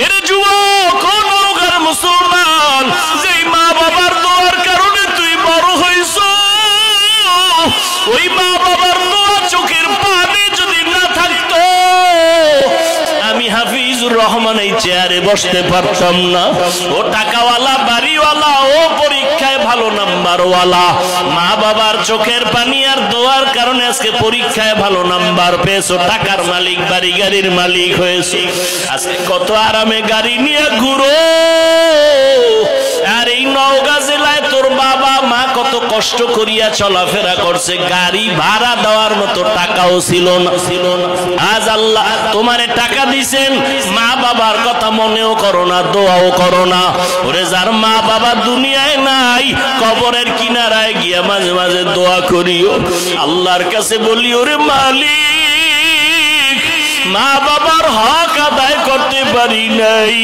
এর যুবক কোন নরকার মুসলমান যেই মা বাবার দোয়ার কারণে তুই বড় হইছ, ওই মা বাবার দোয়া চোখের পানি যদি না থাকতো আমি হাফিজুর রহমান এই চেয়ারে বসতে পারতাম না। ও টাকাওয়ালা বাড়িওয়ালা, ও পরীক্ষায় ভালো নাম্বারওয়ালা, মা বাবার চোখের পানি আর দোয়ার কারণে আজকে পরীক্ষায় ভালো নাম্বার পেয়েছো, টাকার মালিক, বাড়ি গাড়ির মালিক হয়েছে। আজকে কত আরামে গাড়ি নিয়ে ঘুরো। আর এই নওগাঁ জেলায় তোর বাবা মা কত কষ্ট করিয়া চলাফেরা করছে, গাড়ি ভাড়া দেওয়ার মতো টাকাও ছিল না। আজ আল্লাহ তোমারে টাকা দিছেন, মা বাবার কথা মনেও করো না, দোয়াও করো না। ওরে যার মা বাবা দুনিয়ায় নাই, কবরের কিনারায় গিয়া মাঝে মাঝে দোয়া করিও, আল্লাহর কাছে বলি ওরে মালিক মা বাবার হক আদায় করতে পারি নাই,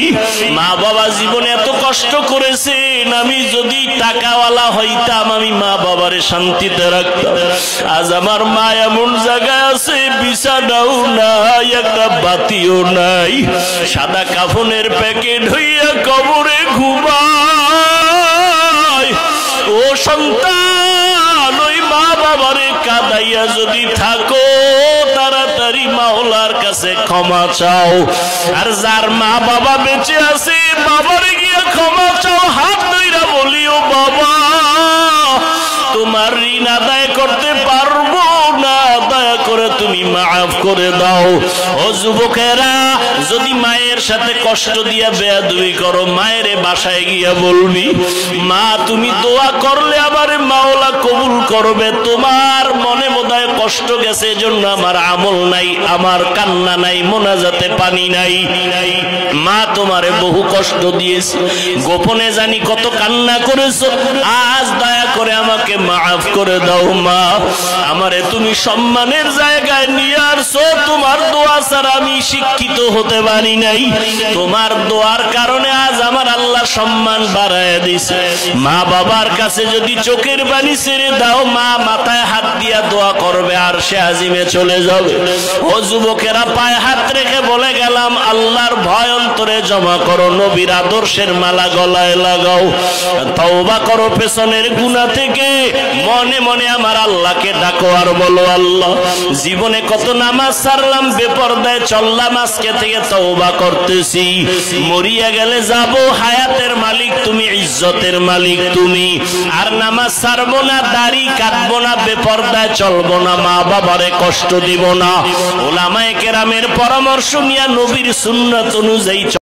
মা বাবা জীবনে এত কষ্ট করেছেন, আমি যদি টাকাওয়ালা হইতাম আমি মা বাবারে শান্তিতে রাখতাম। আজ আমার মা এমন জায়গায় আছে, বিছানাও নাই, একটা বাতিও নাই, সাদা কাফনের প্যাকেট হইয়া কবরে ঘুমায়। ও সন্তান, ওই মা বাবারে কাঁদাইয়া যদি থাকো তাড়াতাড়ি মাওলার কাছে ক্ষমা চাও। আর যার মা বাবা বেঁচে আছে বাবারে গিয়ে ক্ষমা চাও, হাত ধইরা বলিও বাবা তোমার ঋণ আদায় করতে পারবো না, দয়া করে তুমি মাফ করে দাও। ও যুবকেরা, যদি মায়ের সাথে কষ্ট দিয়া বেয়াদবি করো, মায়ের বাসায় গিয়া বলবি মা তুমি দোয়া করলে আমারে মাওলা কবুল করবে, তোমার মনে বোধহয় কষ্ট গেছে এজন্য আমার আমল নাই, আমার কান্না নাই, মোনাজাতে পানি নাই। মা তোমারে বহু কষ্ট দিয়েছে, গোপনে জানি কত কান্না করেছো, আজ দয়া করে আমাকে মাফ করে দাও মা, আমারে তুমি সম্মানের জায়গায় নিয়ে আসছো, তোমার দোয়া ছাড়া আমি শিক্ষিত হতে পারি নাই, তোমার দোয়ার কারণে আজ আমার আল্লাহ সম্মান বাড়ায় দিছে। মা বাবার কাছে যদি চোখের পানি ছেড়ে দাও, মা মাথায় হাত দিয়া দোয়া করবে আর সে আজিমে চলে যাবে। ও যুবকেরা, পায়ে হাত রেখে বলে গেলাম আল্লাহর ভয় অন্তরে জমা করো, নবীর আদর্শের মালা গলায় লাগাও, তওবা করো পেছনের গুনাহ থেকে, মনে মনে আমার আল্লাহকে ডাকো আর বলো আল্লাহ জীবনে কত নামাজ ছাড়লাম, বেপরদায় চললাম, আজকে থেকে তওবা করতেছি, মরিয়া গেলে যাব, হায়াতের মালিক তুমি, ইজ্জতের মালিক তুমি, আর নামাজ ছাড়বো না, দাড়ি কাটবো না, বেপরদায় চলবো না, মা বাবারে কষ্ট দিব না। উলামায়ে কেরামের পরামর্শ নিয়ে নবীর সুন্নাত অনুযায়ী